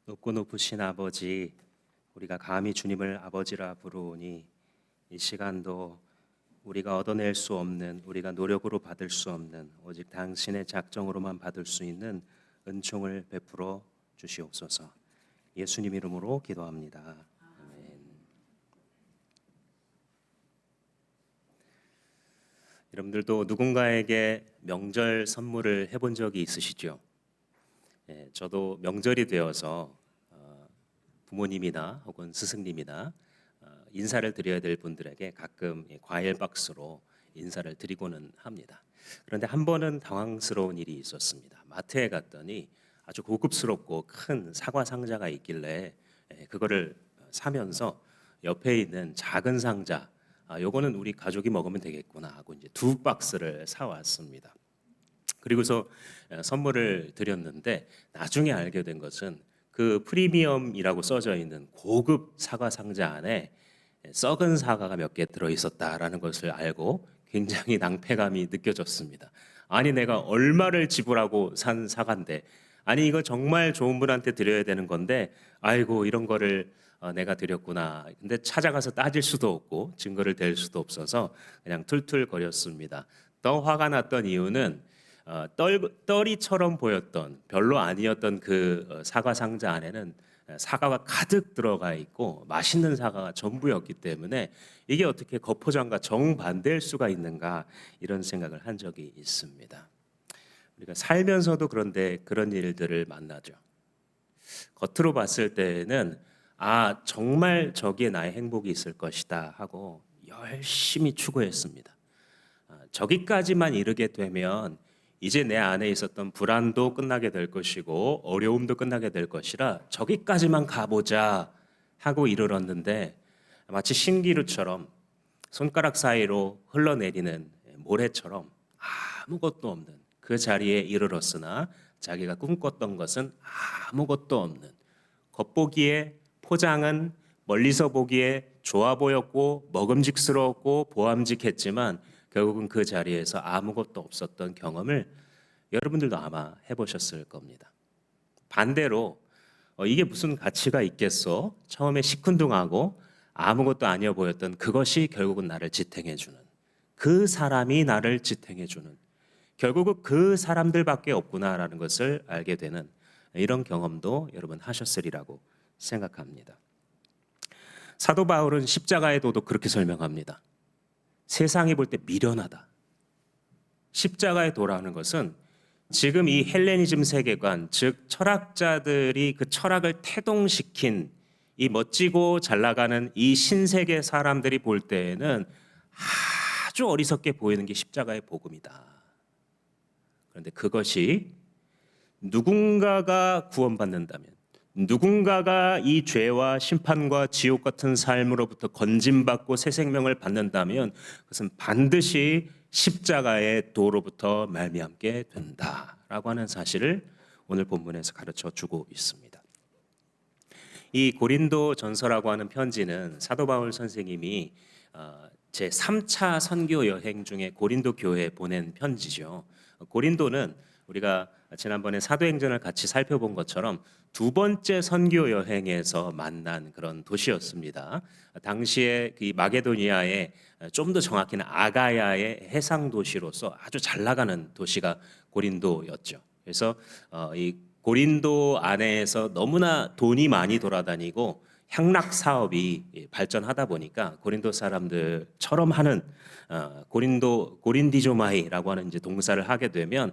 높고 높으신 아버지, 우리가 감히 주님을 아버지라 부르오니 이 시간도 우리가 얻어낼 수 없는, 우리가 노력으로 받을 수 없는 오직 당신의 작정으로만 받을 수 있는 은총을 베풀어 주시옵소서. 예수님 이름으로 기도합니다. 아멘. 여러분들도 누군가에게 명절 선물을 해본 적이 있으시죠? 저도 명절이 되어서 부모님이나 혹은 스승님이나 인사를 드려야 될 분들에게 가끔 과일 박스로 인사를 드리고는 합니다. 그런데 한 번은 당황스러운 일이 있었습니다. 마트에 갔더니 아주 고급스럽고 큰 사과 상자가 있길래 그거를 사면서 옆에 있는 작은 상자, 요거는 우리 가족이 먹으면 되겠구나 하고 이제 두 박스를 사왔습니다. 그리고서 선물을 드렸는데 나중에 알게 된 것은 그 프리미엄이라고 써져 있는 고급 사과 상자 안에 썩은 사과가 몇 개 들어 있었다라는 것을 알고 굉장히 낭패감이 느껴졌습니다. 아니 내가 얼마를 지불하고 산 사과인데, 아니 이거 정말 좋은 분한테 드려야 되는 건데 아이고 이런 거를 내가 드렸구나. 근데 찾아가서 따질 수도 없고 증거를 댈 수도 없어서 그냥 툴툴거렸습니다. 더 화가 났던 이유는 떨이처럼 보였던, 별로 아니었던 그 사과 상자 안에는 사과가 가득 들어가 있고 맛있는 사과가 전부였기 때문에 이게 어떻게 겉포장과 정반대일 수가 있는가, 이런 생각을 한 적이 있습니다. 우리가 살면서도 그런데 그런 일들을 만나죠. 겉으로 봤을 때는 정말 저기에 나의 행복이 있을 것이다 하고 열심히 추구했습니다. 저기까지만 이르게 되면 이제 내 안에 있었던 불안도 끝나게 될 것이고 어려움도 끝나게 될 것이라 저기까지만 가보자 하고 이르렀는데, 마치 신기루처럼 손가락 사이로 흘러내리는 모래처럼 아무것도 없는 그 자리에 이르렀으나 자기가 꿈꿨던 것은 아무것도 없는, 겉보기에 포장은 멀리서 보기에 좋아 보였고 먹음직스러웠고 보암직했지만 결국은 그 자리에서 아무것도 없었던 경험을 여러분들도 아마 해보셨을 겁니다. 반대로 이게 무슨 가치가 있겠어? 처음에 시큰둥하고 아무것도 아니어 보였던 그것이 결국은 나를 지탱해주는, 그 사람이 나를 지탱해주는, 결국은 그 사람들밖에 없구나라는 것을 알게 되는 이런 경험도 여러분 하셨으리라고 생각합니다. 사도 바울은 십자가의 도도 그렇게 설명합니다. 세상이 볼 때 미련하다. 십자가에 도라는 것은 지금 이 헬레니즘 세계관, 즉 철학자들이 그 철학을 태동시킨 이 멋지고 잘 나가는 이 신세계 사람들이 볼 때에는 아주 어리석게 보이는 게 십자가의 복음이다. 그런데 그것이 누군가가 구원받는다면, 누군가가 이 죄와 심판과 지옥 같은 삶으로부터 건짐받고 새 생명을 받는다면 그것은 반드시 십자가의 도로부터 말미암게 된다라고 하는 사실을 오늘 본문에서 가르쳐 주고 있습니다. 이 고린도 전서라고 하는 편지는 사도 바울 선생님이 제 3차 선교 여행 중에 고린도 교회에 보낸 편지죠. 고린도는 우리가 지난번에 사도행전을 같이 살펴본 것처럼 두 번째 선교 여행에서 만난 그런 도시였습니다. 당시에 그 마게도니아의, 좀 더 정확히는 아가야의 해상 도시로서 아주 잘 나가는 도시가 고린도였죠. 그래서 이 고린도 안에서 너무나 돈이 많이 돌아다니고 향락 사업이 발전하다 보니까 고린도 사람들처럼 하는 고린디조마이라고 하는 이제 동사를 하게 되면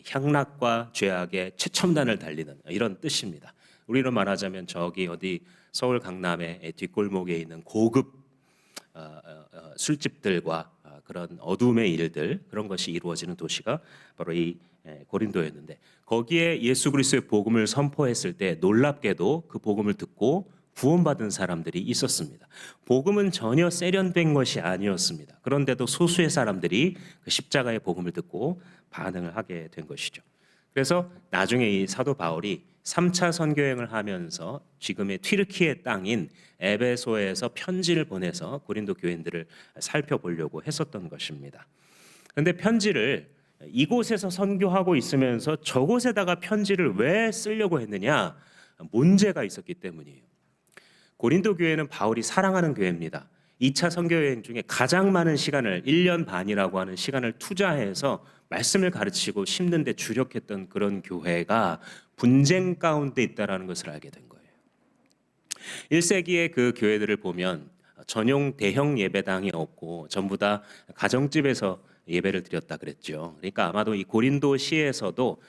향락과 죄악의 최첨단을 달리는 이런 뜻입니다. 우리로 말하자면 저기 어디 서울 강남의 뒷골목에 있는 고급 술집들과 그런 어둠의 일들, 그런 것이 이루어지는 도시가 바로 이 고린도였는데, 거기에 예수 그리스도의 복음을 선포했을 때 놀랍게도 그 복음을 듣고 구원받은 사람들이 있었습니다. 복음은 전혀 세련된 것이 아니었습니다. 그런데도 소수의 사람들이 그 십자가의 복음을 듣고 반응을 하게 된 것이죠. 그래서 나중에 이 사도 바울이 3차 선교행을 하면서 지금의 튀르키예 땅인 에베소에서 편지를 보내서 고린도 교인들을 살펴보려고 했었던 것입니다. 그런데 편지를 이곳에서 선교하고 있으면서 저곳에다가 편지를 왜 쓰려고 했느냐? 문제가 있었기 때문이에요. 고린도 교회는 바울이 사랑하는 교회입니다. 2차 선교 여행 중에 가장 많은 시간을 1년 반이라고 하는 시간을 투자해서 말씀을 가르치고 심는 데 주력했던 그런 교회가 분쟁 가운데 있다라는 것을 알게 된 거예요. 1세기의 그 교회들을 보면 전용 대형 예배당이 없고 전부 다 가정집에서 예배를 드렸다 그랬죠. 그러니까 아마도 이 고린도시에서도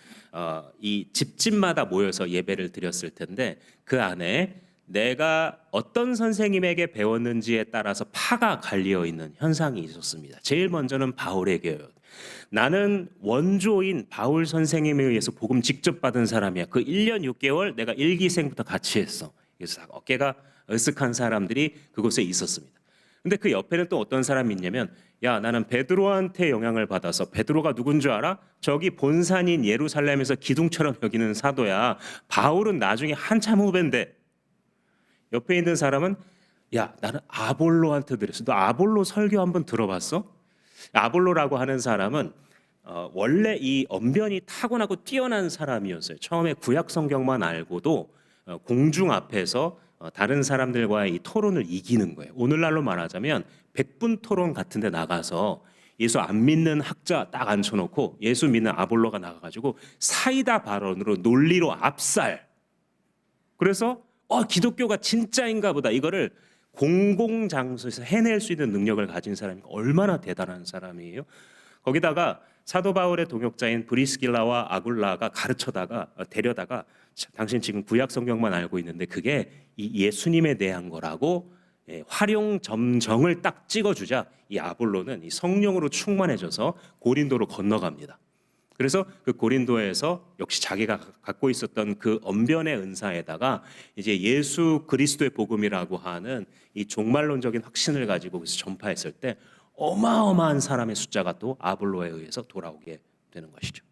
이 집집마다 모여서 예배를 드렸을 텐데 그 안에 내가 어떤 선생님에게 배웠는지에 따라서 파가 갈리어 있는 현상이 있었습니다. 제일 먼저는 바울에게요. 나는 원조인 바울 선생님에 의해서 복음 직접 받은 사람이야. 그 1년 6개월 내가 일기생부터 같이 했어. 그래서 어깨가 으쓱한 사람들이 그곳에 있었습니다. 근데 그 옆에는 또 어떤 사람이 있냐면 야 나는 베드로한테 영향을 받아서 베드로가 누군 줄 알아? 저기 본산인 예루살렘에서 기둥처럼 여기는 사도야. 바울은 나중에 한참 후배인데 옆에 있는 사람은 야 나는 아볼로한테 들었어. 너 아볼로 설교 한번 들어봤어? 아볼로라고 하는 사람은 원래 이 언변이 타고나고 뛰어난 사람이었어요. 처음에 구약 성경만 알고도 공중 앞에서 다른 사람들과의 이 토론을 이기는 거예요. 오늘날로 말하자면 백분 토론 같은 데 나가서 예수 안 믿는 학자 딱 앉혀놓고 예수 믿는 아볼로가 나가가지고 사이다 발언으로 논리로 압살. 그래서 기독교가 진짜인가 보다. 이거를 공공장소에서 해낼 수 있는 능력을 가진 사람이 얼마나 대단한 사람이에요. 거기다가 사도 바울의 동역자인 브리스길라와 아굴라가 가르쳐다가 데려다가 당신 지금 구약 성경만 알고 있는데 그게 이 예수님에 대한 거라고 활용 점정을 딱 찍어주자 이 아볼로는 이 성령으로 충만해져서 고린도로 건너갑니다. 그래서 그 고린도에서 역시 자기가 갖고 있었던 그 언변의 은사에다가 이제 예수 그리스도의 복음이라고 하는 이 종말론적인 확신을 가지고 그래서 전파했을 때 어마어마한 사람의 숫자가 또 아볼로에 의해서 돌아오게 되는 것이죠.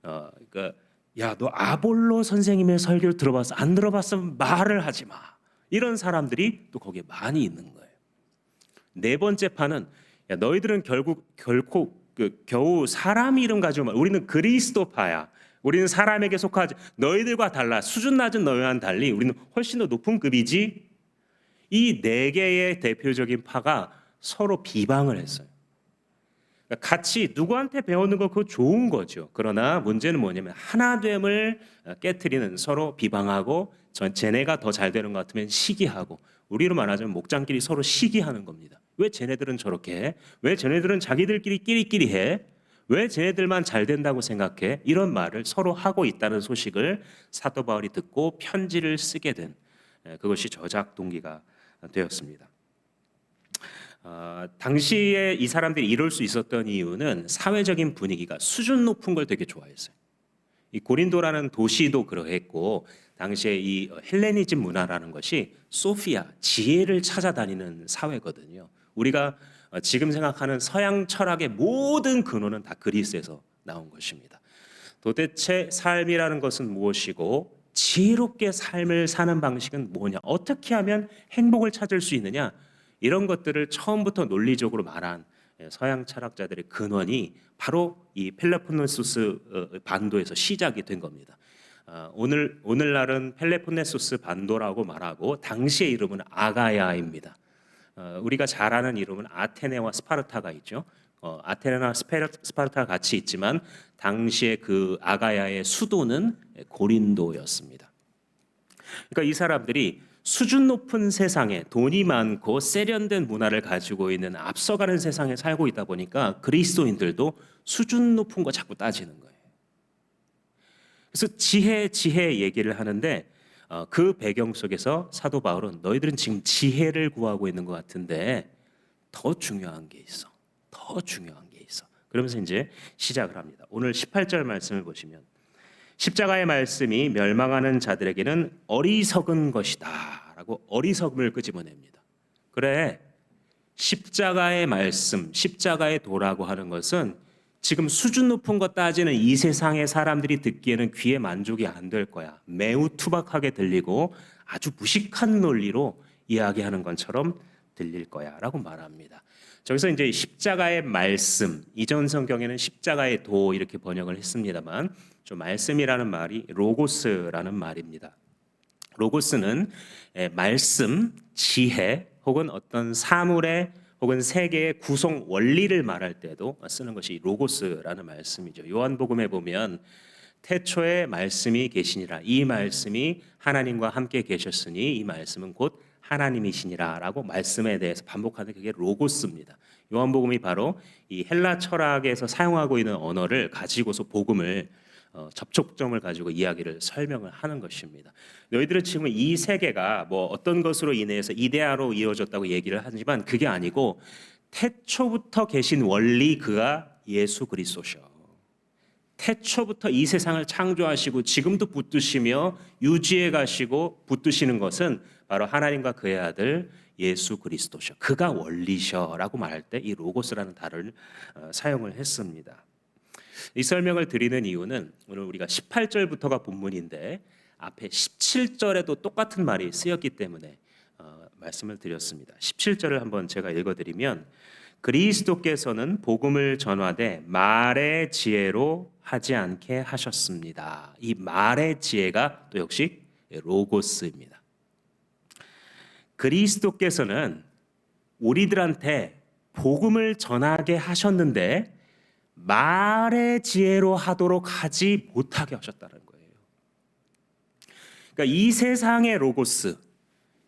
그러니까 야, 너 아볼로 선생님의 설교를 들어봤어? 안 들어봤으면 말을 하지 마. 이런 사람들이 또 거기에 많이 있는 거예요. 네 번째 판은 야, 너희들은 결코 겨우 사람 이름 가지고 우리는 그리스도파야. 우리는 사람에게 속하지. 너희들과 달라. 수준 낮은 너희와는 달리 우리는 훨씬 더 높은 급이지. 이 네 개의 대표적인 파가 서로 비방을 했어요. 그러니까 같이 누구한테 배우는 거 그거 좋은 거죠. 그러나 문제는 뭐냐면 하나됨을 깨트리는 서로 비방하고 쟤네가 더 잘 되는 것 같으면 시기하고 우리로 말하자면 목장끼리 서로 시기하는 겁니다. 왜 쟤네들은 저렇게 해? 왜 쟤네들은 자기들끼리 끼리끼리 해? 왜 쟤네들만 잘 된다고 생각해? 이런 말을 서로 하고 있다는 소식을 사도 바울이 듣고 편지를 쓰게 된 그것이 저작 동기가 되었습니다. 당시에 이 사람들이 이럴 수 있었던 이유는 사회적인 분위기가 수준 높은 걸 되게 좋아했어요. 이 고린도라는 도시도 그러했고 당시에 이 헬레니즘 문화라는 것이 소피아, 지혜를 찾아다니는 사회거든요. 우리가 지금 생각하는 서양 철학의 모든 근원은 다 그리스에서 나온 것입니다. 도대체 삶이라는 것은 무엇이고 지혜롭게 삶을 사는 방식은 뭐냐? 어떻게 하면 행복을 찾을 수 있느냐? 이런 것들을 처음부터 논리적으로 말한 서양 철학자들의 근원이 바로 이 펠로폰네소스 반도에서 시작이 된 겁니다. 오늘날은 펠로폰네소스 반도라고 말하고 당시의 이름은 아가야입니다. 우리가 잘 아는 이름은 아테네와 스파르타가 있죠. 아테네나 스파르타가 같이 있지만 당시에 그 아가야의 수도는 고린도였습니다. 그러니까 이 사람들이 수준 높은 세상에 돈이 많고 세련된 문화를 가지고 있는 앞서가는 세상에 살고 있다 보니까 그리스도인들도 수준 높은 거 자꾸 따지는 거예요. 그래서 지혜 얘기를 하는데 그 배경 속에서 사도 바울은 너희들은 지금 지혜를 구하고 있는 것 같은데 더 중요한 게 있어. 더 중요한 게 있어. 그러면서 이제 시작을 합니다. 오늘 18절 말씀을 보시면 십자가의 말씀이 멸망하는 자들에게는 어리석은 것이다 라고 어리석음을 끄집어냅니다. 그래, 십자가의 말씀, 십자가의 도라고 하는 것은 지금 수준 높은 것 따지는 이 세상의 사람들이 듣기에는 귀에 만족이 안 될 거야. 매우 투박하게 들리고 아주 무식한 논리로 이야기하는 것처럼 들릴 거야 라고 말합니다. 저기서 이제 십자가의 말씀, 이전 성경에는 십자가의 도 이렇게 번역을 했습니다만 좀 말씀이라는 말이 로고스라는 말입니다. 로고스는 말씀, 지혜 혹은 어떤 사물의 혹은 세계의 구성 원리를 말할 때도 쓰는 것이 로고스라는 말씀이죠. 요한복음에 보면 태초에 말씀이 계시니라, 이 말씀이 하나님과 함께 계셨으니 이 말씀은 곧 하나님이시니라라고 말씀에 대해서 반복하는 그게 로고스입니다. 요한복음이 바로 이 헬라 철학에서 사용하고 있는 언어를 가지고서 복음을 접촉점을 가지고 이야기를 설명을 하는 것입니다. 너희들은 지금 이 세계가 뭐 어떤 것으로 인해서 이데아로 이루어졌다고 얘기를 하지만 그게 아니고 태초부터 계신 원리, 그가 예수 그리스도셔. 태초부터 이 세상을 창조하시고 지금도 붙드시며 유지해 가시고 붙드시는 것은 바로 하나님과 그의 아들 예수 그리스도셔. 그가 원리셔라고 말할 때 이 로고스라는 단어를 사용을 했습니다. 이 설명을 드리는 이유는 오늘 우리가 18절부터가 본문인데 앞에 17절에도 똑같은 말이 쓰였기 때문에 말씀을 드렸습니다. 17절을 한번 제가 읽어드리면, 그리스도께서는 복음을 전하되 말의 지혜로 하지 않게 하셨습니다. 이 말의 지혜가 또 역시 로고스입니다. 그리스도께서는 우리들한테 복음을 전하게 하셨는데 말의 지혜로 하도록 하지 못하게 하셨다는 거예요. 그러니까 이 세상의 로고스,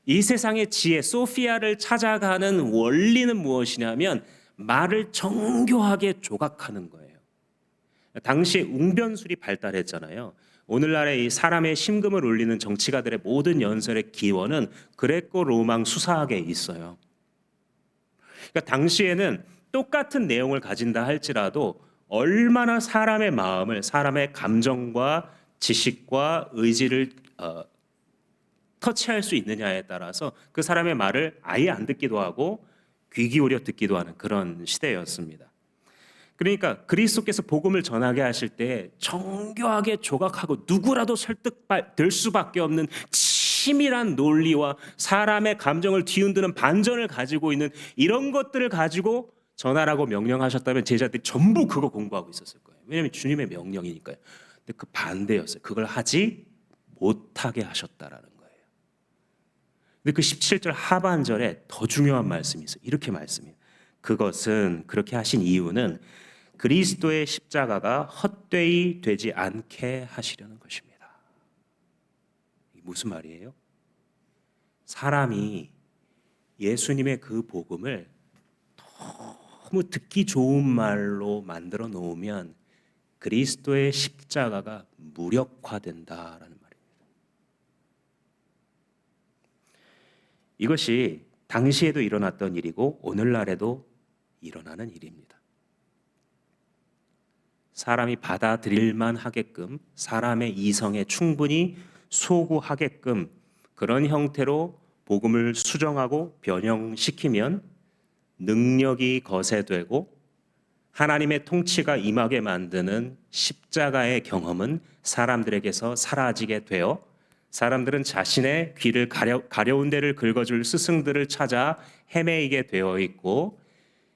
이 세상의 지혜, 소피아를 찾아가는 원리는 무엇이냐면 말을 정교하게 조각하는 거예요. 당시에 웅변술이 발달했잖아요. 오늘날의 이 사람의 심금을 울리는 정치가들의 모든 연설의 기원은 그레코 로망 수사학에 있어요. 그러니까 당시에는 똑같은 내용을 가진다 할지라도 얼마나 사람의 마음을, 사람의 감정과 지식과 의지를 터치할 수 있느냐에 따라서 그 사람의 말을 아예 안 듣기도 하고 귀 기울여 듣기도 하는 그런 시대였습니다. 그러니까 그리스도께서 복음을 전하게 하실 때 정교하게 조각하고 누구라도 설득될 수밖에 없는 치밀한 논리와 사람의 감정을 뒤흔드는 반전을 가지고 있는 이런 것들을 가지고 전하라고 명령하셨다면 제자들이 전부 그거 공부하고 있었을 거예요. 왜냐하면 주님의 명령이니까요. 근데 그 반대였어요. 그걸 하지 못하게 하셨다라는 거예요. 근데 그 17절 하반절에 더 중요한 말씀이 있어요. 이렇게 말씀해요. 그것은, 그렇게 하신 이유는 그리스도의 십자가가 헛되이 되지 않게 하시려는 것입니다. 이게 무슨 말이에요? 사람이 예수님의 그 복음을 너무 듣기 좋은 말로 만들어 놓으면 그리스도의 십자가가 무력화된다라는 말입니다. 이것이 당시에도 일어났던 일이고 오늘날에도 일어나는 일입니다. 사람이 받아들일만 하게끔, 사람의 이성에 충분히 소구하게끔 그런 형태로 복음을 수정하고 변형시키면 능력이 거세되고 하나님의 통치가 임하게 만드는 십자가의 경험은 사람들에게서 사라지게 되어 사람들은 자신의 귀를 가려운 데를 긁어줄 스승들을 찾아 헤매이게 되어 있고,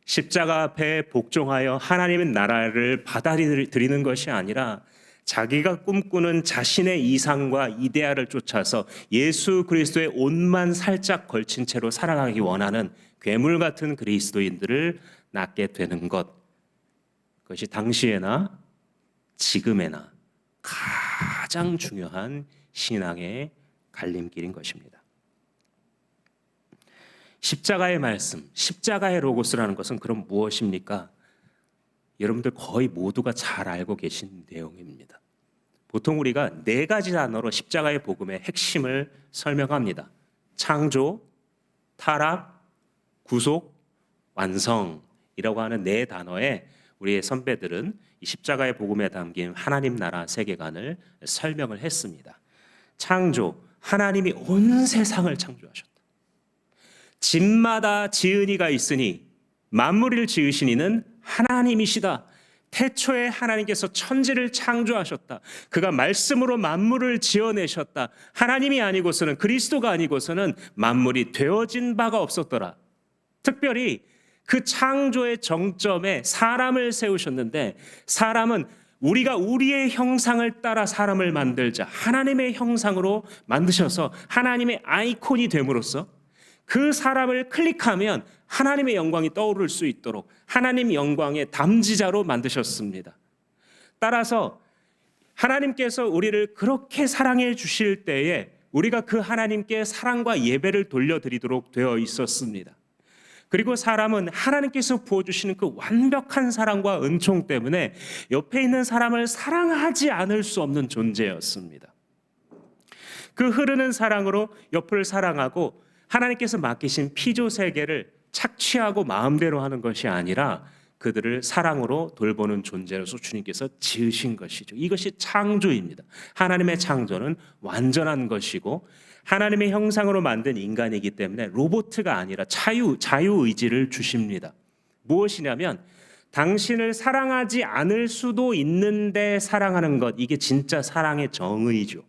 십자가 앞에 복종하여 하나님의 나라를 받아들이는 것이 아니라 자기가 꿈꾸는 자신의 이상과 이데아를 쫓아서 예수 그리스도의 옷만 살짝 걸친 채로 살아가기 원하는 괴물 같은 그리스도인들을 낳게 되는 것, 그것이 당시에나 지금에나 가장 중요한 신앙의 갈림길인 것입니다. 십자가의 말씀, 십자가의 로고스라는 것은 그럼 무엇입니까? 여러분들 거의 모두가 잘 알고 계신 내용입니다. 보통 우리가 4가지 단어로 십자가의 복음의 핵심을 설명합니다. 창조, 타락, 구속, 완성이라고 하는 4단어에 우리의 선배들은 이 십자가의 복음에 담긴 하나님 나라 세계관을 설명을 했습니다. 창조, 하나님이 온 세상을 창조하셨다. 집마다 지은 이가 있으니 만물을 지으신 이는 하나님이시다. 태초에 하나님께서 천지를 창조하셨다. 그가 말씀으로 만물을 지어내셨다. 하나님이 아니고서는, 그리스도가 아니고서는 만물이 되어진 바가 없었더라. 특별히 그 창조의 정점에 사람을 세우셨는데, 사람은 우리가 우리의 형상을 따라 사람을 만들자. 하나님의 형상으로 만드셔서 하나님의 아이콘이 됨으로써 그 사람을 클릭하면 하나님의 영광이 떠오를 수 있도록 하나님 영광의 담지자로 만드셨습니다. 따라서 하나님께서 우리를 그렇게 사랑해 주실 때에 우리가 그 하나님께 사랑과 예배를 돌려드리도록 되어 있었습니다. 그리고 사람은 하나님께서 부어주시는 그 완벽한 사랑과 은총 때문에 옆에 있는 사람을 사랑하지 않을 수 없는 존재였습니다. 그 흐르는 사랑으로 옆을 사랑하고 하나님께서 맡기신 피조 세계를 착취하고 마음대로 하는 것이 아니라 그들을 사랑으로 돌보는 존재로서 주님께서 지으신 것이죠. 이것이 창조입니다. 하나님의 창조는 완전한 것이고 하나님의 형상으로 만든 인간이기 때문에 로봇가 아니라 자유의지를 주십니다. 무엇이냐면 당신을 사랑하지 않을 수도 있는데 사랑하는 것, 이게 진짜 사랑의 정의죠.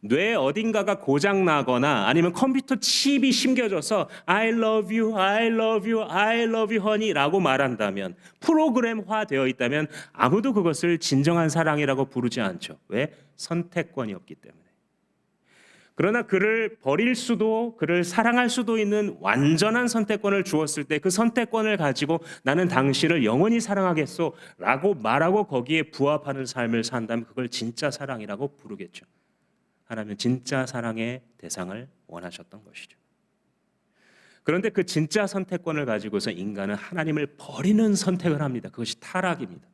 뇌 어딘가가 고장나거나 아니면 컴퓨터 칩이 심겨져서 I love you, I love you, I love you honey 라고 말한다면, 프로그램화 되어 있다면 아무도 그것을 진정한 사랑이라고 부르지 않죠. 왜? 선택권이 없기 때문에. 그러나 그를 버릴 수도 그를 사랑할 수도 있는 완전한 선택권을 주었을 때 그 선택권을 가지고 나는 당신을 영원히 사랑하겠소 라고 말하고 거기에 부합하는 삶을 산다면 그걸 진짜 사랑이라고 부르겠죠. 하나님은 진짜 사랑의 대상을 원하셨던 것이죠. 그런데 그 진짜 선택권을 가지고서 인간은 하나님을 버리는 선택을 합니다. 그것이 타락입니다.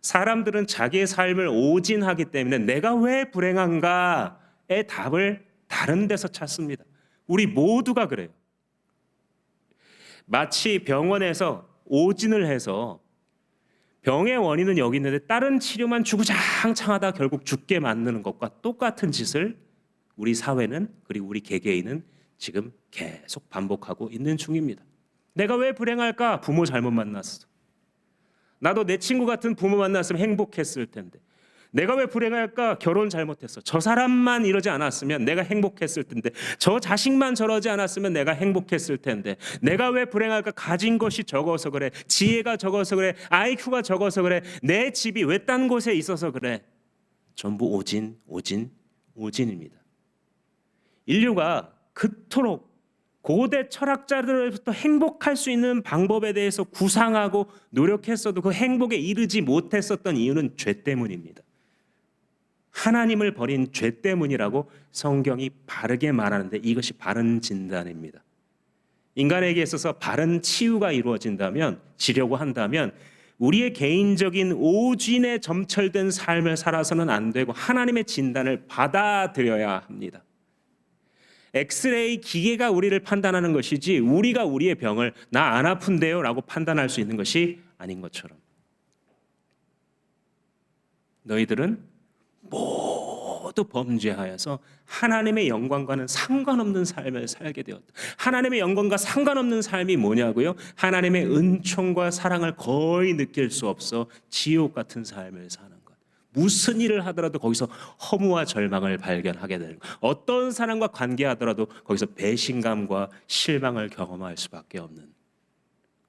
사람들은 자기의 삶을 오진하기 때문에 내가 왜 불행한가의 답을 다른 데서 찾습니다. 우리 모두가 그래요. 마치 병원에서 오진을 해서 병의 원인은 여기 있는데 다른 치료만 주구장창하다 결국 죽게 만드는 것과 똑같은 짓을 우리 사회는, 그리고 우리 개개인은 지금 계속 반복하고 있는 중입니다. 내가 왜 불행할까? 부모 잘못 만났어. 나도 내 친구 같은 부모 만났으면 행복했을 텐데. 내가 왜 불행할까? 결혼 잘못했어. 저 사람만 이러지 않았으면 내가 행복했을 텐데. 저 자식만 저러지 않았으면 내가 행복했을 텐데. 내가 왜 불행할까? 가진 것이 적어서 그래. 지혜가 적어서 그래. IQ가 적어서 그래. 내 집이 외딴 곳에 있어서 그래. 전부 오진입니다. 인류가 그토록 고대 철학자들로부터 행복할 수 있는 방법에 대해서 구상하고 노력했어도 그 행복에 이르지 못했었던 이유는 죄 때문입니다. 하나님을 버린 죄 때문이라고 성경이 바르게 말하는데 이것이 바른 진단입니다. 인간에게 있어서 바른 치유가 이루어진다면, 지려고 한다면 우리의 개인적인 오진에 점철된 삶을 살아서는 안 되고 하나님의 진단을 받아들여야 합니다. 엑스레이 기계가 우리를 판단하는 것이지 우리가 우리의 병을 나 안 아픈데요 라고 판단할 수 있는 것이 아닌 것처럼, 너희들은 모두 범죄하여서 하나님의 영광과는 상관없는 삶을 살게 되었다. 하나님의 영광과 상관없는 삶이 뭐냐고요? 하나님의 은총과 사랑을 거의 느낄 수 없어 지옥 같은 삶을 사는 것. 무슨 일을 하더라도 거기서 허무와 절망을 발견하게 되는 것. 어떤 사람과 관계하더라도 거기서 배신감과 실망을 경험할 수밖에 없는,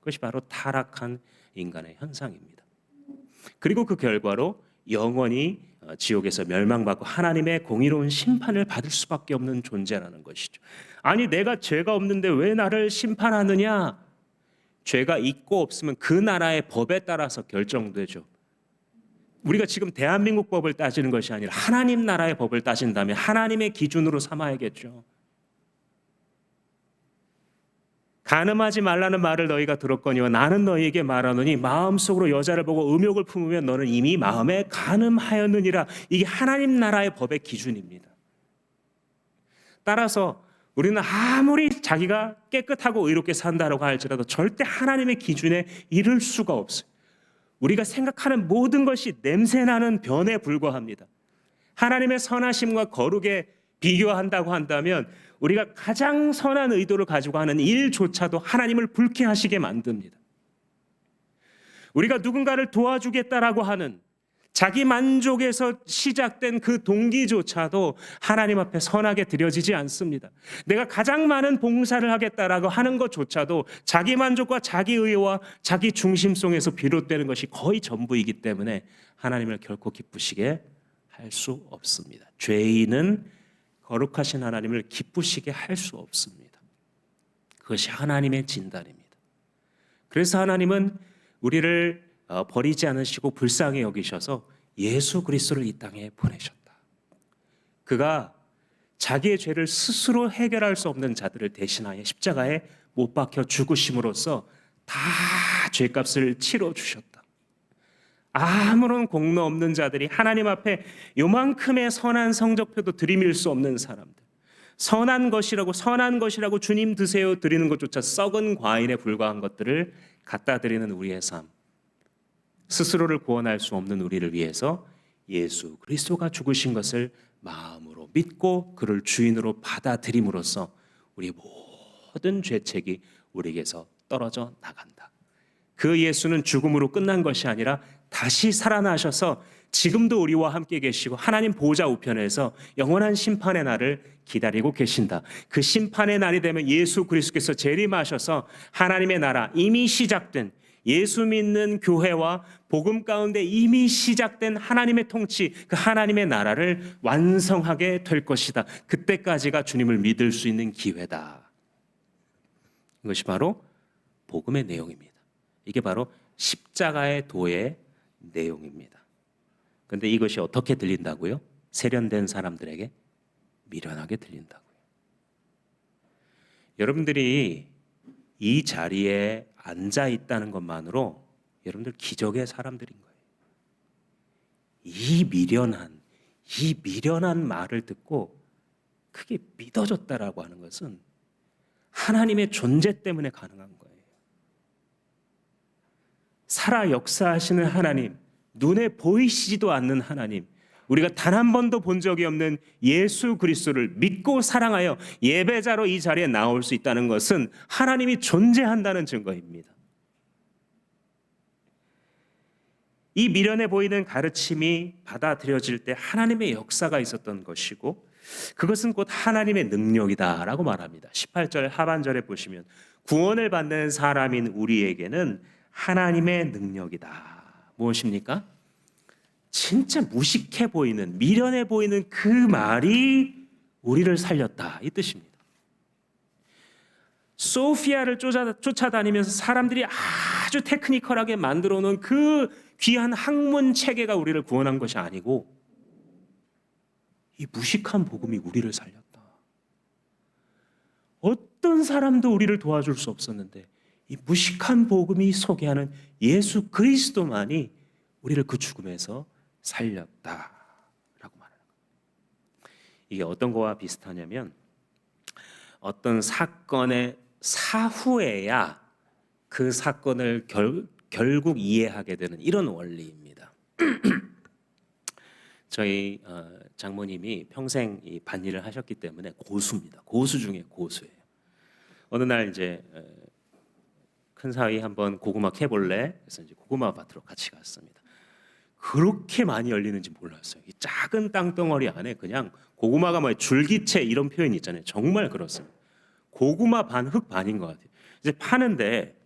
그것이 바로 타락한 인간의 현상입니다. 그리고 그 결과로 영원히 지옥에서 멸망받고 하나님의 공의로운 심판을 받을 수밖에 없는 존재라는 것이죠. 아니, 내가 죄가 없는데 왜 나를 심판하느냐? 죄가 있고 없으면 그 나라의 법에 따라서 결정되죠. 우리가 지금 대한민국 법을 따지는 것이 아니라 하나님 나라의 법을 따진다면 하나님의 기준으로 삼아야겠죠. 간음하지 말라는 말을 너희가 들었거니와 나는 너희에게 말하노니 마음속으로 여자를 보고 음욕을 품으면 너는 이미 마음에 간음하였느니라. 이게 하나님 나라의 법의 기준입니다. 따라서 우리는 아무리 자기가 깨끗하고 의롭게 산다고 할지라도 절대 하나님의 기준에 이를 수가 없어요. 우리가 생각하는 모든 것이 냄새나는 변에 불과합니다. 하나님의 선하심과 거룩에 비교한다고 한다면 우리가 가장 선한 의도를 가지고 하는 일조차도 하나님을 불쾌하시게 만듭니다. 우리가 누군가를 도와주겠다라고 하는 자기 만족에서 시작된 그 동기조차도 하나님 앞에 선하게 드려지지 않습니다. 내가 가장 많은 봉사를 하겠다라고 하는 것조차도 자기 만족과 자기 의와 자기 중심성에서 비롯되는 것이 거의 전부이기 때문에 하나님을 결코 기쁘시게 할 수 없습니다. 죄인은 거룩하신 하나님을 기쁘시게 할 수 없습니다. 그것이 하나님의 진단입니다. 그래서 하나님은 우리를 버리지 않으시고 불쌍히 여기셔서 예수 그리스도를 이 땅에 보내셨다. 그가 자기의 죄를 스스로 해결할 수 없는 자들을 대신하여 십자가에 못 박혀 죽으심으로써 다 죄값을 치러 주셨다. 아무런 공로 없는 자들이 하나님 앞에 요만큼의 선한 성적표도 들이밀 수 없는 사람들, 선한 것이라고 주님 드세요 드리는 것조차 썩은 과일에 불과한 것들을 갖다 드리는 우리의 삶, 스스로를 구원할 수 없는 우리를 위해서 예수 그리스도가 죽으신 것을 마음으로 믿고 그를 주인으로 받아들임으로써 우리 모든 죄책이 우리에게서 떨어져 나간다. 그 예수는 죽음으로 끝난 것이 아니라 다시 살아나셔서 지금도 우리와 함께 계시고 하나님 보좌 우편에서 영원한 심판의 날을 기다리고 계신다. 그 심판의 날이 되면 예수 그리스도께서 재림하셔서 하나님의 나라, 이미 시작된 예수 믿는 교회와 복음 가운데 이미 시작된 하나님의 통치, 그 하나님의 나라를 완성하게 될 것이다. 그때까지가 주님을 믿을 수 있는 기회다. 이것이 바로 복음의 내용입니다. 이게 바로 십자가의 도의 내용입니다. 그런데 이것이 어떻게 들린다고요? 세련된 사람들에게 미련하게 들린다고요. 여러분들이 이 자리에 앉아 있다는 것만으로 여러분들 기적의 사람들인 거예요. 이 미련한 말을 듣고 크게 믿어졌다라고 하는 것은 하나님의 존재 때문에 가능한 거예요. 살아 역사하시는 하나님, 눈에 보이시지도 않는 하나님, 우리가 단 한 번도 본 적이 없는 예수 그리스도를 믿고 사랑하여 예배자로 이 자리에 나올 수 있다는 것은 하나님이 존재한다는 증거입니다. 이 미련해 보이는 가르침이 받아들여질 때 하나님의 역사가 있었던 것이고 그것은 곧 하나님의 능력이다라고 말합니다. 18절 하반절에 보시면 구원을 받는 사람인 우리에게는 하나님의 능력이다. 무엇입니까? 진짜 무식해 보이는, 미련해 보이는 그 말이 우리를 살렸다 이 뜻입니다. 소피아를 쫓아다니면서 사람들이 아주 테크니컬하게 만들어 놓은 그 귀한 학문 체계가 우리를 구원한 것이 아니고 이 무식한 복음이 우리를 살렸다. 어떤 사람도 우리를 도와줄 수 없었는데 이 무식한 복음이 소개하는 예수 그리스도만이 우리를 그 죽음에서 살렸다라고 말하는 거예요. 이게 어떤 거와 비슷하냐면 어떤 사건의 사후에야 그 사건을 결국 이해하게 되는 이런 원리입니다. 저희 장모님이 평생 이 밭일을 하셨기 때문에 고수입니다. 고수 중에 고수예요. 어느 날 이제 큰 사위 한번 고구마 캐볼래? 그래서 이제 고구마 밭으로 같이 갔습니다. 그렇게 많이 열리는지 몰랐어요. 이 작은 땅덩어리 안에 그냥 고구마가 뭐 줄기채 이런 표현 있잖아요. 정말 그렇습니다. 고구마 반 흙 반인 것 같아요. 이제 파는데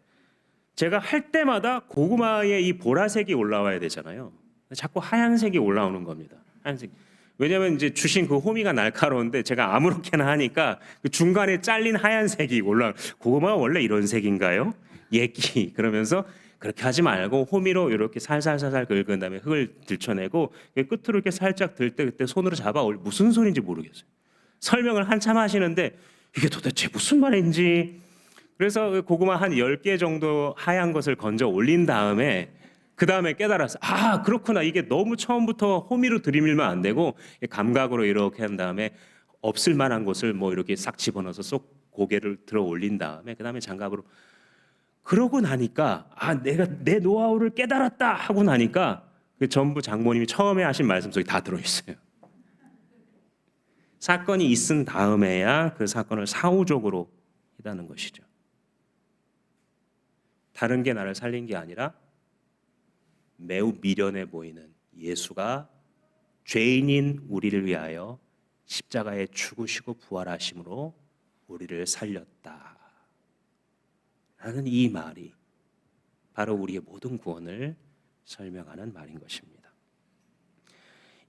제가 할 때마다 고구마에 이 보라색이 올라와야 되잖아요. 자꾸 하얀색이 올라오는 겁니다. 하얀색. 왜냐하면 이제 주신 그 호미가 날카로운데 제가 아무렇게나 하니까 그 중간에 잘린 하얀색이 올라. 고구마가 원래 이런 색인가요? 예끼 그러면서 그렇게 하지 말고 호미로 이렇게 살살살살 긁은 다음에 흙을 들쳐내고 끝으로 이렇게 살짝 들 때 그때 손으로 잡아 무슨 소리인지 모르겠어요. 설명을 한참 하시는데 이게 도대체 무슨 말인지. 그래서 고구마 한 10개 정도 하얀 것을 건져 올린 다음에 그 다음에 깨달았어요. 아 그렇구나. 이게 너무 처음부터 호미로 들이밀면 안 되고 감각으로 이렇게 한 다음에 없을 만한 곳을 뭐 이렇게 싹 집어넣어서 쏙 고개를 들어 올린 다음에 그 다음에 장갑으로. 그러고 나니까 내가 내 노하우를 깨달았다 하고 나니까 그 전부 장모님이 처음에 하신 말씀 속에 다 들어있어요. 사건이 있은 다음에야 그 사건을 사후적으로 했다는 것이죠. 다른 게 나를 살린 게 아니라 매우 미련해 보이는 예수가 죄인인 우리를 위하여 십자가에 죽으시고 부활하심으로 우리를 살렸다 라는 이 말이 바로 우리의 모든 구원을 설명하는 말인 것입니다.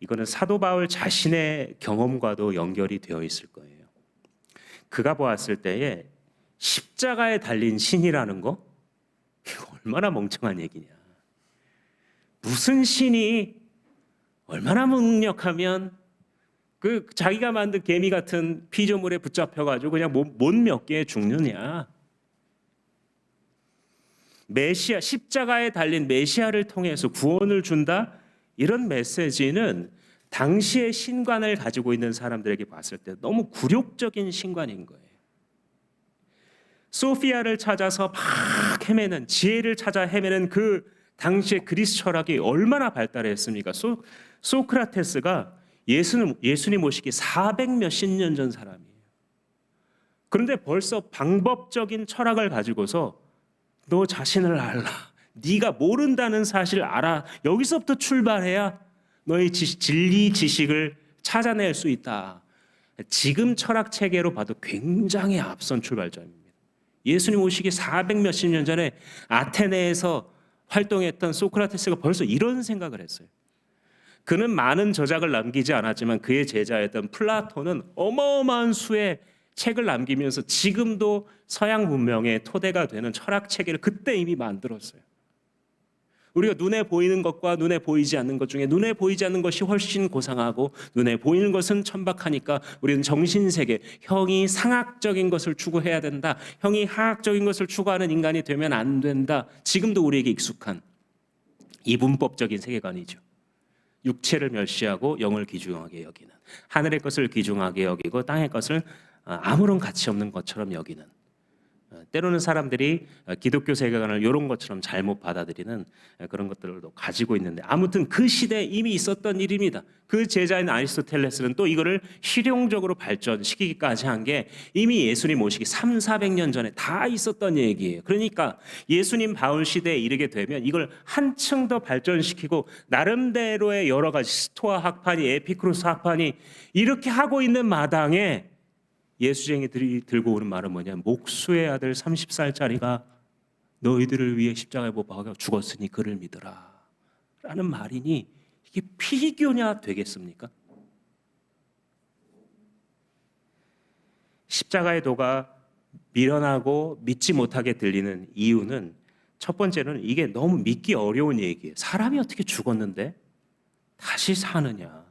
이거는 사도 바울 자신의 경험과도 연결이 되어 있을 거예요. 그가 보았을 때에 십자가에 달린 신이라는 거, 이거 얼마나 멍청한 얘기냐. 무슨 신이 얼마나 무능력하면 그 자기가 만든 개미 같은 피조물에 붙잡혀가지고 그냥 못 몇 개에 죽느냐. 메시아, 십자가에 달린 메시아를 통해서 구원을 준다? 이런 메시지는 당시의 신관을 가지고 있는 사람들에게 봤을 때 너무 굴욕적인 신관인 거예요. 소피아를 찾아서 막 헤매는, 지혜를 찾아 헤매는 그 당시의 그리스 철학이 얼마나 발달했습니까? 소크라테스가 예수님 오시기 400 몇십 년 전 사람이에요. 그런데 벌써 방법적인 철학을 가지고서 너 자신을 알라, 네가 모른다는 사실을 알아, 여기서부터 출발해야 너의 진리 지식을 찾아낼 수 있다. 지금 철학 체계로 봐도 굉장히 앞선 출발점입니다. 예수님 오시기 400 몇십 년 전에 아테네에서 활동했던 소크라테스가 벌써 이런 생각을 했어요. 그는 많은 저작을 남기지 않았지만 그의 제자였던 플라톤은 어마어마한 수의 책을 남기면서 지금도 서양 문명의 토대가 되는 철학 체계를 그때 이미 만들었어요. 우리가 눈에 보이는 것과 눈에 보이지 않는 것 중에 눈에 보이지 않는 것이 훨씬 고상하고 눈에 보이는 것은 천박하니까 우리는 정신세계, 형이 상학적인 것을 추구해야 된다, 형이 하학적인 것을 추구하는 인간이 되면 안 된다. 지금도 우리에게 익숙한 이분법적인 세계관이죠. 육체를 멸시하고 영을 귀중하게 여기는, 하늘의 것을 귀중하게 여기고 땅의 것을 아무런 가치 없는 것처럼 여기는, 때로는 사람들이 기독교 세계관을 이런 것처럼 잘못 받아들이는 그런 것들도 가지고 있는데, 아무튼 그 시대에 이미 있었던 일입니다. 그 제자인 아리스토텔레스는 또 이거를 실용적으로 발전시키기까지 한 게 이미 예수님 오시기 300~400년 전에 다 있었던 얘기예요. 그러니까 예수님 바울 시대에 이르게 되면 이걸 한층 더 발전시키고 나름대로의 여러 가지 스토아 학파니 에피쿠로스 학파니 이렇게 하고 있는 마당에 예수쟁이들이 들고 오는 말은 뭐냐, 목수의 아들 30살짜리가 너희들을 위해 십자가에 못 박아 죽었으니 그를 믿으라 라는 말이니 이게 피교냐 되겠습니까? 십자가의 도가 미련하고 믿지 못하게 들리는 이유는, 첫 번째는 이게 너무 믿기 어려운 얘기예요. 사람이 어떻게 죽었는데 다시 사느냐,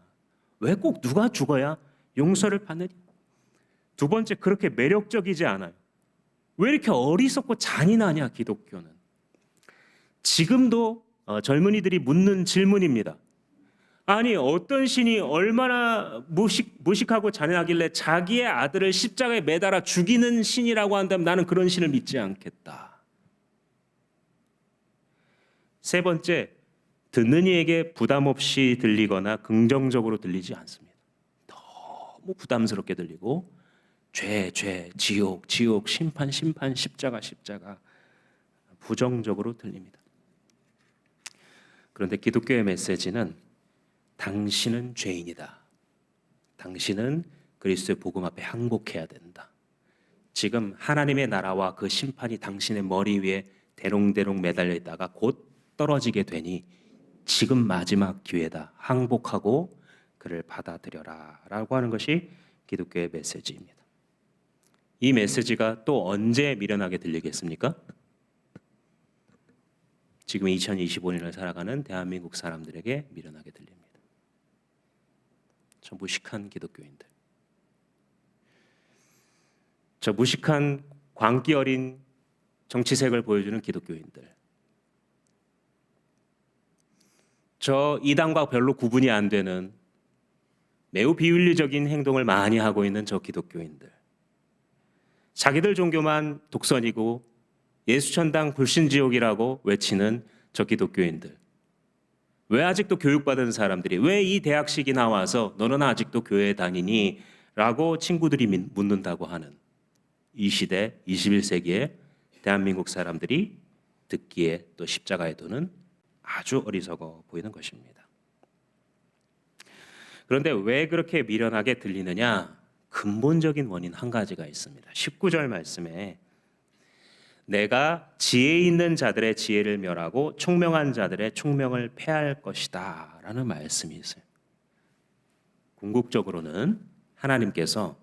왜 꼭 누가 죽어야 용서를 받느냐. 두 번째, 그렇게 매력적이지 않아요. 왜 이렇게 어리석고 잔인하냐 기독교는. 지금도 젊은이들이 묻는 질문입니다. 아니, 어떤 신이 얼마나 무식하고 잔인하길래 자기의 아들을 십자가에 매달아 죽이는 신이라고 한다면 나는 그런 신을 믿지 않겠다. 세 번째, 듣는 이에게 부담 없이 들리거나 긍정적으로 들리지 않습니다. 너무 부담스럽게 들리고 죄, 지옥, 심판, 십자가 부정적으로 들립니다. 그런데 기독교의 메시지는 당신은 죄인이다. 당신은 그리스도의 복음 앞에 항복해야 된다. 지금 하나님의 나라와 그 심판이 당신의 머리 위에 대롱대롱 매달려 있다가 곧 떨어지게 되니 지금 마지막 기회다. 항복하고 그를 받아들여라 라고 하는 것이 기독교의 메시지입니다. 이 메시지가 또 언제 미련하게 들리겠습니까? 지금 2025년을 살아가는 대한민국 사람들에게 미련하게 들립니다. 저 무식한 기독교인들, 저 무식한 광기 어린 정치색을 보여주는 기독교인들, 저 이단과 별로 구분이 안 되는 매우 비윤리적인 행동을 많이 하고 있는 저 기독교인들, 자기들 종교만 독선이고 예수천당 불신지옥이라고 외치는 저 기독교인들, 왜 아직도 교육받은 사람들이 왜 이 대학식이 나와서 너는 아직도 교회에 다니니? 라고 친구들이 묻는다고 하는 이 시대 21세기에 대한민국 사람들이 듣기에 또 십자가의 도는 아주 어리석어 보이는 것입니다. 그런데 왜 그렇게 미련하게 들리느냐? 근본적인 원인 한 가지가 있습니다. 19절 말씀에 내가 지혜 있는 자들의 지혜를 멸하고 총명한 자들의 총명을 패할 것이다 라는 말씀이 있어요. 궁극적으로는 하나님께서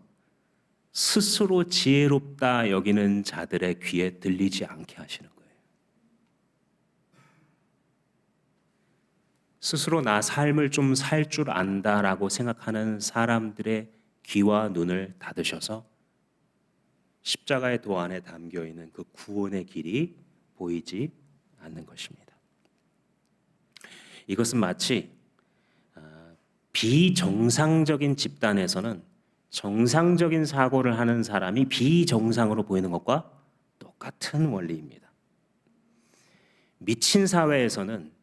스스로 지혜롭다 여기는 자들의 귀에 들리지 않게 하시는 거예요. 스스로 나 삶을 좀 살 줄 안다라고 생각하는 사람들의 귀와 눈을 닫으셔서 십자가의 도 안에 담겨 있는 그 구원의 길이 보이지 않는 것입니다. 이것은 마치 비정상적인 집단에서는 정상적인 사고를 하는 사람이 비정상으로 보이는 것과 똑같은 원리입니다. 미친 사회에서는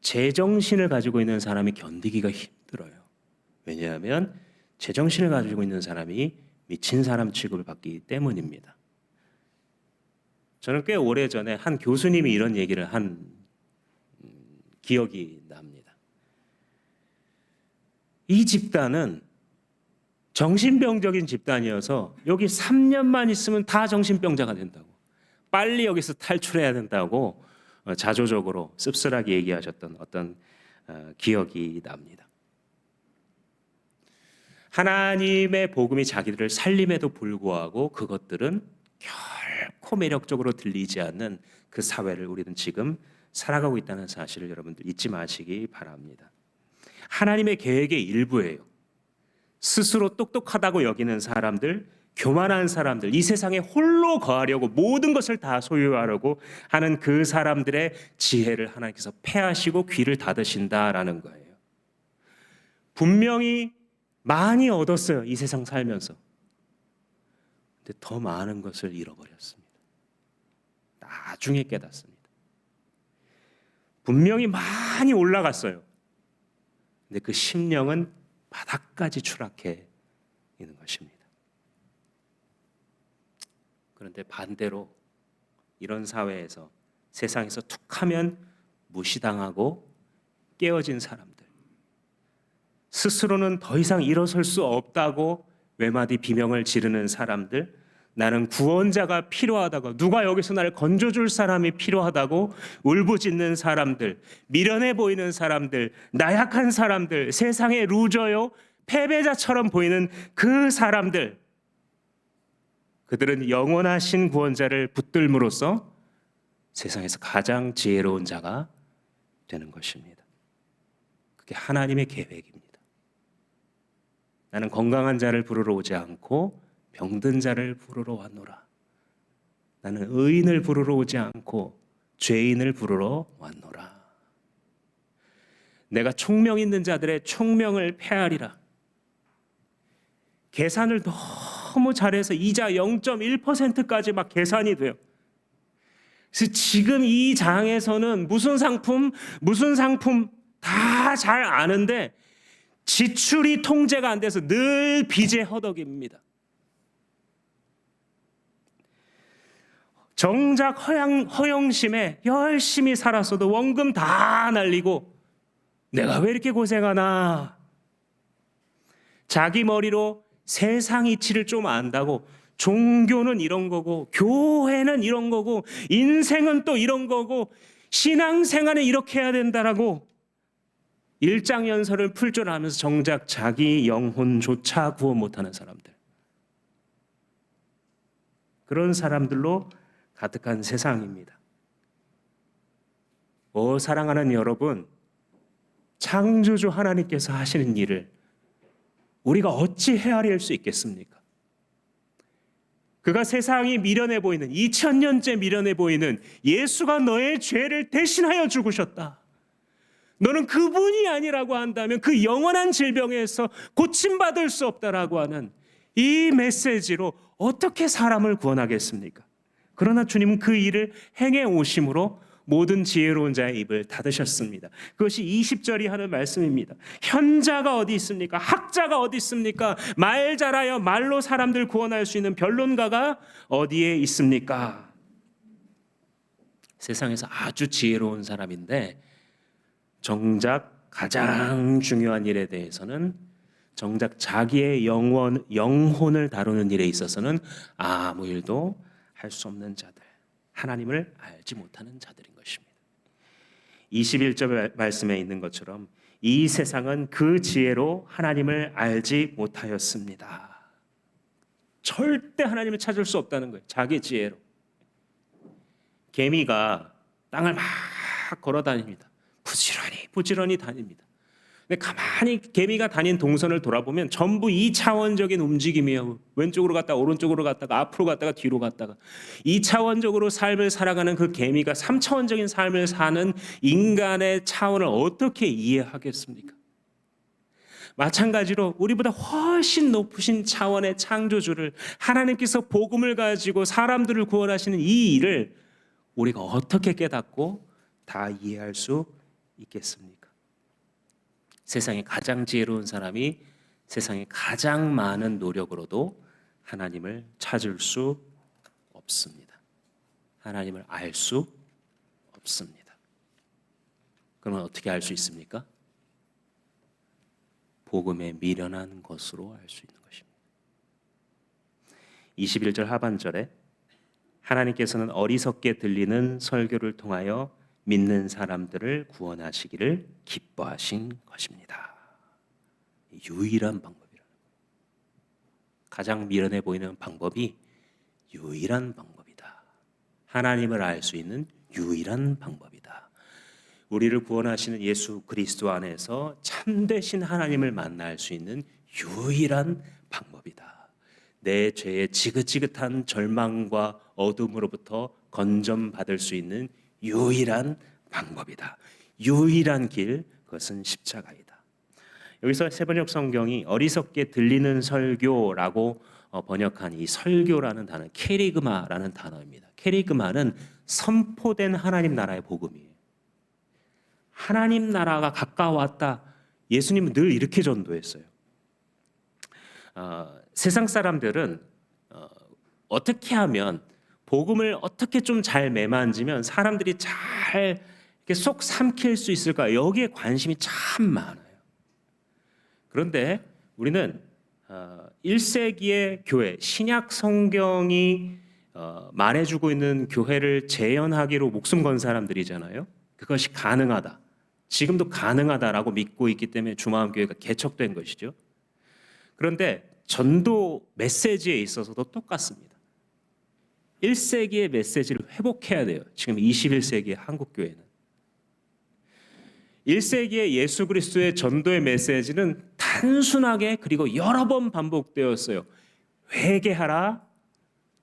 제정신을 가지고 있는 사람이 견디기가 힘들어요. 왜냐하면 제정신을 가지고 있는 사람이 미친 사람 취급을 받기 때문입니다. 저는 꽤 오래전에 한 교수님이 이런 얘기를 한 기억이 납니다. 이 집단은 정신병적인 집단이어서 여기 3년만 있으면 다 정신병자가 된다고, 빨리 여기서 탈출해야 된다고 자조적으로 씁쓸하게 얘기하셨던 어떤 기억이 납니다. 하나님의 복음이 자기들을 살림에도 불구하고 그것들은 결코 매력적으로 들리지 않는 그 사회를 우리는 지금 살아가고 있다는 사실을 여러분들 잊지 마시기 바랍니다. 하나님의 계획의 일부예요. 스스로 똑똑하다고 여기는 사람들, 교만한 사람들, 이 세상에 홀로 거하려고 모든 것을 다 소유하려고 하는 그 사람들의 지혜를 하나님께서 패하시고 귀를 닫으신다라는 거예요. 분명히 많이 얻었어요, 이 세상 살면서. 근데 더 많은 것을 잃어버렸습니다. 나중에 깨닫습니다. 분명히 많이 올라갔어요. 근데 그 심령은 바닥까지 추락해 있는 것입니다. 그런데 반대로 이런 사회에서, 세상에서 툭하면 무시당하고 깨어진 사람들, 스스로는 더 이상 일어설 수 없다고 외마디 비명을 지르는 사람들, 나는 구원자가 필요하다고, 누가 여기서 나를 건져줄 사람이 필요하다고 울부짖는 사람들, 미련해 보이는 사람들, 나약한 사람들, 세상의 루저요, 패배자처럼 보이는 그 사람들, 그들은 영원하신 구원자를 붙들므로써 세상에서 가장 지혜로운 자가 되는 것입니다. 그게 하나님의 계획입니다. 나는 건강한 자를 부르러 오지 않고 병든 자를 부르러 왔노라. 나는 의인을 부르러 오지 않고 죄인을 부르러 왔노라. 내가 총명 있는 자들의 총명을 패하리라. 계산을 너무 잘해서 이자 0.1%까지 막 계산이 돼요. 그래서 지금 이 장에서는 무슨 상품 다 잘 아는데 지출이 통제가 안 돼서 늘 빚의 허덕입니다. 정작 허영심에 열심히 살았어도 원금 다 날리고 내가 왜 이렇게 고생하나. 자기 머리로 세상 이치를 좀 안다고 종교는 이런 거고 교회는 이런 거고 인생은 또 이런 거고 신앙생활은 이렇게 해야 된다라고 일장연설을 풀 줄 알면서 정작 자기 영혼조차 구원 못하는 사람들, 그런 사람들로 가득한 세상입니다. 사랑하는 여러분, 창조주 하나님께서 하시는 일을 우리가 어찌 헤아릴 수 있겠습니까? 그가 세상이 미련해 보이는, 2000년째 미련해 보이는 예수가 너의 죄를 대신하여 죽으셨다. 너는 그분이 아니라고 한다면 그 영원한 질병에서 고침받을 수 없다라고 하는 이 메시지로 어떻게 사람을 구원하겠습니까? 그러나 주님은 그 일을 행해 오심으로 모든 지혜로운 자의 입을 닫으셨습니다. 그것이 20절이 하는 말씀입니다. 현자가 어디 있습니까? 학자가 어디 있습니까? 말 잘하여 말로 사람들 구원할 수 있는 변론가가 어디에 있습니까? 세상에서 아주 지혜로운 사람인데 정작 가장 중요한 일에 대해서는 정작 자기의 영혼을 다루는 일에 있어서는 아무 일도 할 수 없는 자들, 하나님을 알지 못하는 자들인 것입니다. 21절 말씀에 있는 것처럼 이 세상은 그 지혜로 하나님을 알지 못하였습니다. 절대 하나님을 찾을 수 없다는 거예요. 자기 지혜로. 개미가 땅을 막 걸어 다닙니다. 부지런히 다닙니다. 근데 가만히 개미가 다닌 동선을 돌아보면 전부 2차원적인 움직임이에요. 왼쪽으로 갔다가 오른쪽으로 갔다가 앞으로 갔다가 뒤로 갔다가 2차원적으로 삶을 살아가는 그 개미가 3차원적인 삶을 사는 인간의 차원을 어떻게 이해하겠습니까? 마찬가지로 우리보다 훨씬 높으신 차원의 창조주를, 하나님께서 복음을 가지고 사람들을 구원하시는 이 일을 우리가 어떻게 깨닫고 다 이해할 수 있겠습니까? 세상에 가장 지혜로운 사람이 세상에 가장 많은 노력으로도 하나님을 찾을 수 없습니다. 하나님을 알 수 없습니다. 그러면 어떻게 알 수 있습니까? 복음에 미련한 것으로 알 수 있는 것입니다. 21절 하반절에 하나님께서는 어리석게 들리는 설교를 통하여 믿는 사람들을 구원하시기를 기뻐하신 것입니다. 유일한 방법이라. 가장 미련해 보이는 방법이 유일한 방법이다. 하나님을 알 수 있는 유일한 방법이다. 우리를 구원하시는 예수 그리스도 안에서 참되신 하나님을 만날 수 있는 유일한 방법이다. 내 죄의 지긋지긋한 절망과 어둠으로부터 건전받을 수 있는 유일한 방법이다. 유일한 길, 그것은 십자가이다. 여기서 세번역 성경이 어리석게 들리는 설교라고 번역한 이 설교라는 단어, 케리그마라는 단어입니다. 케리그마는 선포된 하나님 나라의 복음이에요. 하나님 나라가 가까웠다. 예수님은 늘 이렇게 전도했어요. 세상 사람들은 어떻게 하면, 복음을 어떻게 좀 잘 매만지면 사람들이 잘 이렇게 쏙 삼킬 수 있을까, 여기에 관심이 참 많아요. 그런데 우리는 1세기의 교회, 신약 성경이 말해주고 있는 교회를 재현하기로 목숨 건 사람들이잖아요. 그것이 가능하다, 지금도 가능하다라고 믿고 있기 때문에 주마음교회가 개척된 것이죠. 그런데 전도 메시지에 있어서도 똑같습니다. 1세기의 메시지를 회복해야 돼요. 지금 21세기의 한국교회는. 1세기의 예수 그리스도의 전도의 메시지는 단순하게 그리고 여러 번 반복되었어요. 회개하라,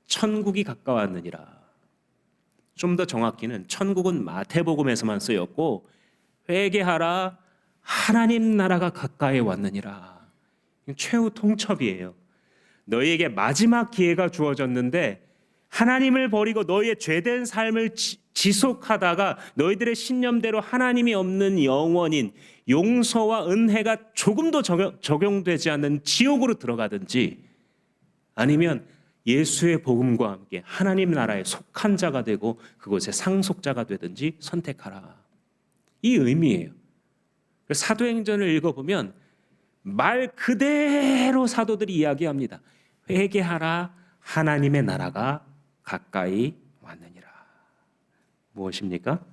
천국이 가까웠느니라. 좀 더 정확히는 천국은 마태복음에서만 쓰였고, 회개하라, 하나님 나라가 가까이 왔느니라. 최후 통첩이에요. 너희에게 마지막 기회가 주어졌는데 하나님을 버리고 너희의 죄된 삶을 지속하다가 너희들의 신념대로 하나님이 없는 영원인 용서와 은혜가 조금도 적용되지 않는 지옥으로 들어가든지, 아니면 예수의 복음과 함께 하나님 나라에 속한 자가 되고 그곳의 상속자가 되든지 선택하라. 이 의미예요. 사도행전을 읽어보면 말 그대로 사도들이 이야기합니다. 회개하라, 하나님의 나라가 가까이 왔느니라. 무엇입니까?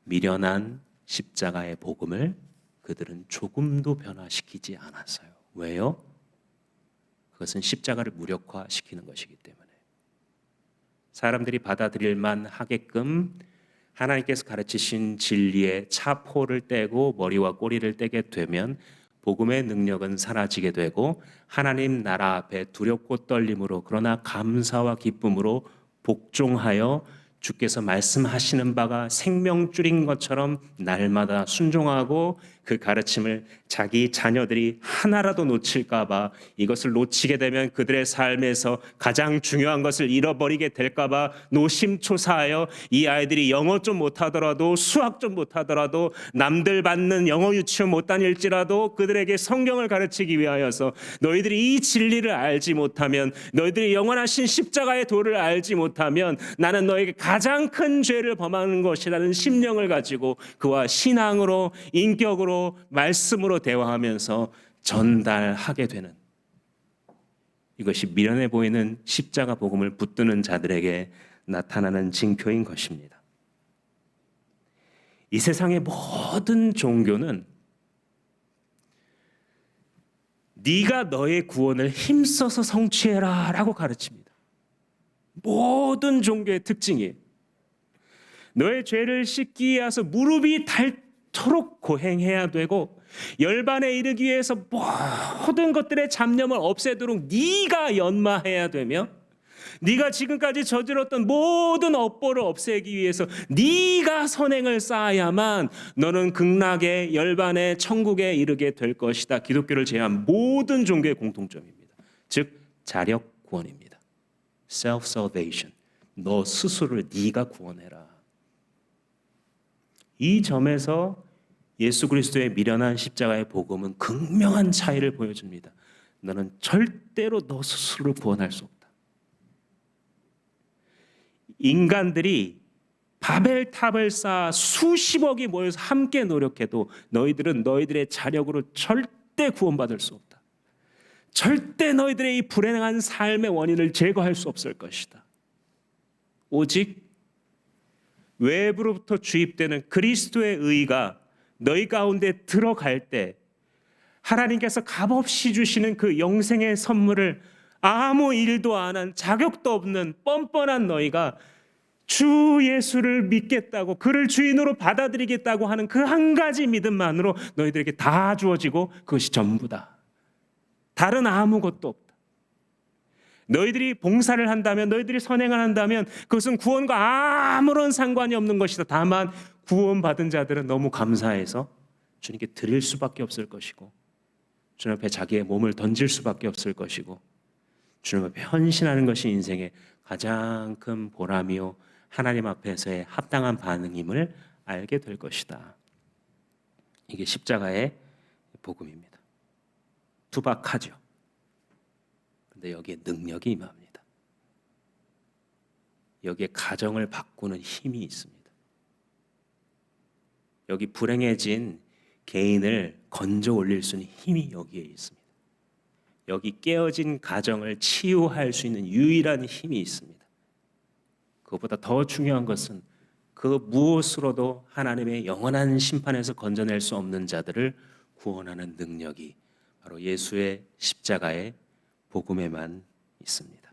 미련한 십자가의 복음을 그들은 조금도 변화시키지 않았어요. 왜요? 그것은 십자가를 무력화시키는 것이기 때문에. 사람들이 받아들일 만하게끔 하나님께서 가르치신 진리의 차포를 떼고 머리와 꼬리를 떼게 되면 복음의 능력은 사라지게 되고, 하나님 나라 앞에 두렵고 떨림으로 그러나 감사와 기쁨으로 복종하여 주께서 말씀하시는 바가 생명줄인 것처럼 날마다 순종하고 그 가르침을 자기 자녀들이 하나라도 놓칠까 봐, 이것을 놓치게 되면 그들의 삶에서 가장 중요한 것을 잃어버리게 될까 봐 노심초사하여 이 아이들이 영어 좀 못하더라도, 수학 좀 못하더라도, 남들 받는 영어 유치원 못 다닐지라도 그들에게 성경을 가르치기 위하여서, 너희들이 이 진리를 알지 못하면, 너희들이 영원하신 십자가의 도를 알지 못하면 나는 너에게 가장 큰 죄를 범하는 것이라는 심령을 가지고 그와 신앙으로, 인격으로, 말씀으로 대화하면서 전달하게 되는, 이것이 미련해 보이는 십자가 복음을 붙드는 자들에게 나타나는 징표인 것입니다. 이 세상의 모든 종교는 네가 너의 구원을 힘써서 성취해라 라고 가르칩니다. 모든 종교의 특징이에요. 너의 죄를 씻기 위해서 무릎이 닳도록 고행해야 되고, 열반에 이르기 위해서 모든 것들의 잡념을 없애도록 네가 연마해야 되며, 네가 지금까지 저질렀던 모든 업보를 없애기 위해서 네가 선행을 쌓아야만 너는 극락의 열반의 천국에 이르게 될 것이다. 기독교를 제외한 모든 종교의 공통점입니다. 즉 자력 구원입니다. self-salvation. 너 스스로를 네가 구원해라. 이 점에서 예수 그리스도의 미련한 십자가의 복음은 극명한 차이를 보여줍니다. 너는 절대로 너 스스로를 구원할 수 없다. 인간들이 바벨탑을 쌓아 수십억이 모여서 함께 노력해도 너희들은 너희들의 자력으로 절대 구원받을 수 없다. 절대 너희들의 이 불행한 삶의 원인을 제거할 수 없을 것이다. 오직 외부로부터 주입되는 그리스도의 의가 너희 가운데 들어갈 때 하나님께서 값없이 주시는 그 영생의 선물을 아무 일도 안 한 자격도 없는 뻔뻔한 너희가 주 예수를 믿겠다고, 그를 주인으로 받아들이겠다고 하는 그 한 가지 믿음만으로 너희들에게 다 주어지고 그것이 전부다. 다른 아무것도 없다. 너희들이 봉사를 한다면, 너희들이 선행을 한다면 그것은 구원과 아무런 상관이 없는 것이다. 다만 구원받은 자들은 너무 감사해서 주님께 드릴 수밖에 없을 것이고, 주님 앞에 자기의 몸을 던질 수밖에 없을 것이고, 주님 앞에 헌신하는 것이 인생의 가장 큰 보람이요 하나님 앞에서의 합당한 반응임을 알게 될 것이다. 이게 십자가의 복음입니다. 투박하죠. 그런데 여기에 능력이 임합니다. 여기에 가정을 바꾸는 힘이 있습니다. 여기 불행해진 개인을 건져 올릴 수 있는 힘이 여기에 있습니다. 여기 깨어진 가정을 치유할 수 있는 유일한 힘이 있습니다. 그것보다 더 중요한 것은 그 무엇으로도 하나님의 영원한 심판에서 건져낼 수 없는 자들을 구원하는 능력이 바로 예수의 십자가의 복음에만 있습니다.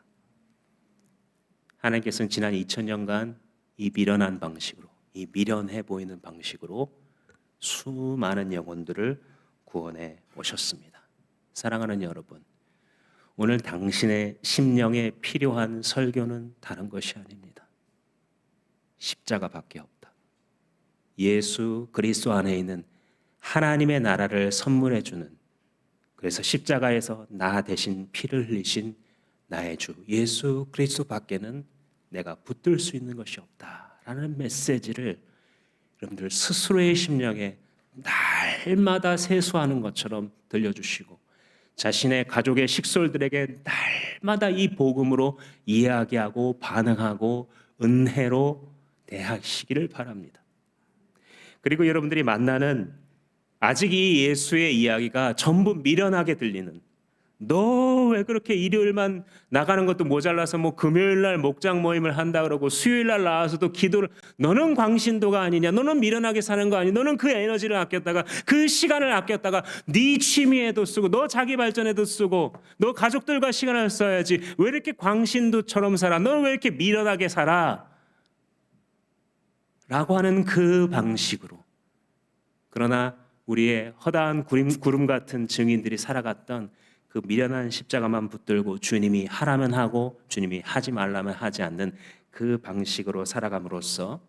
하나님께서는 지난 2000년간 이 미련한 방식으로, 이 미련해 보이는 방식으로 수많은 영혼들을 구원해 오셨습니다. 사랑하는 여러분, 오늘 당신의 심령에 필요한 설교는 다른 것이 아닙니다. 십자가밖에 없다. 예수 그리스도 안에 있는 하나님의 나라를 선물해 주는, 그래서 십자가에서 나 대신 피를 흘리신 나의 주 예수 그리스도밖에는 내가 붙들 수 있는 것이 없다라는 메시지를 여러분들 스스로의 심령에 날마다 세수하는 것처럼 들려주시고, 자신의 가족의 식솔들에게 날마다 이 복음으로 이야기하고 반응하고 은혜로 대하시기를 바랍니다. 그리고 여러분들이 만나는 아직 이 예수의 이야기가 전부 미련하게 들리는, 너 왜 그렇게 일요일만 나가는 것도 모자라서 뭐 금요일날 목장 모임을 한다 그러고 수요일날 나와서도 기도를, 너는 광신도가 아니냐, 너는 미련하게 사는 거 아니냐, 너는 그 에너지를 아꼈다가 그 시간을 아꼈다가 네 취미에도 쓰고 너 자기 발전에도 쓰고 너 가족들과 시간을 써야지 왜 이렇게 광신도처럼 살아, 너는 왜 이렇게 미련하게 살아 라고 하는 그 방식으로, 그러나 우리의 허다한 구름 같은 증인들이 살아갔던 그 미련한 십자가만 붙들고 주님이 하라면 하고 주님이 하지 말라면 하지 않는 그 방식으로 살아감으로써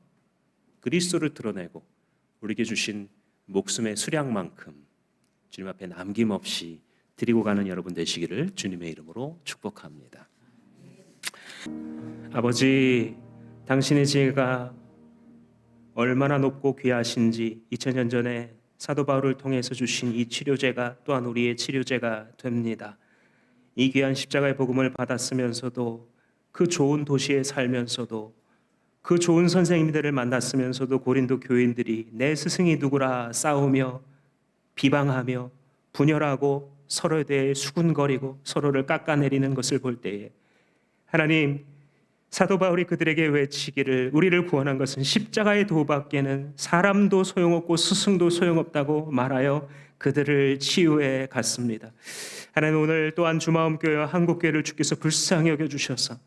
그리스도를 드러내고 우리에게 주신 목숨의 수량만큼 주님 앞에 남김없이 드리고 가는 여러분 되시기를 주님의 이름으로 축복합니다. 아버지, 당신의 지혜가 얼마나 높고 귀하신지 2000년 전에 사도 바울을 통해서 주신 이 치료제가 또한 우리의 치료제가 됩니다. 이 귀한 십자가의 복음을 받았으면서도, 그 좋은 도시에 살면서도, 그 좋은 선생님들을 만났으면서도 고린도 교인들이 내 스승이 누구라 싸우며 비방하며 분열하고 서로에 대해 수군거리고 서로를 깎아내리는 것을 볼 때에 하나님, 사도 바울이 그들에게 외치기를 우리를 구원한 것은 십자가의 도밖에는 사람도 소용없고 스승도 소용없다고 말하여 그들을 치유해 갔습니다. 하나님, 오늘 또한 주마음교회와 한국교회를 주께서 불쌍히 여겨주셔서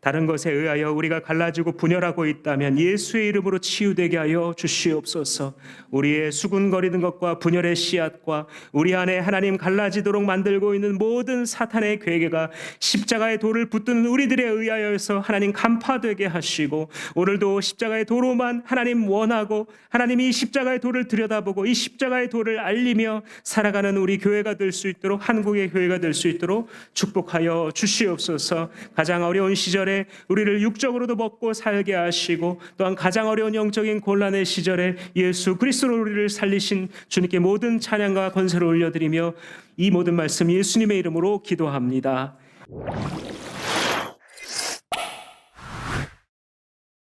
다른 것에 의하여 우리가 갈라지고 분열하고 있다면 예수의 이름으로 치유되게 하여 주시옵소서. 우리의 수군거리는 것과 분열의 씨앗과 우리 안에 하나님 갈라지도록 만들고 있는 모든 사탄의 괴계가 십자가의 돌을 붙드는 우리들에 의하여서 하나님 간파되게 하시고, 오늘도 십자가의 도로만 하나님 원하고 하나님이 십자가의 돌을 들여다보고 이 십자가의 돌을 알리며 살아가는 우리 교회가 될 수 있도록, 한국의 교회가 될 수 있도록 축복하여 주시옵소서. 가장 어려운 시절에 우리를 육적으로도 먹고 살게 하시고 또한 가장 어려운 영적인 곤란의 시절에 예수 그리스도로 우리를 살리신 주님께 모든 찬양과 권세를 올려드리며 이 모든 말씀 예수님의 이름으로 기도합니다.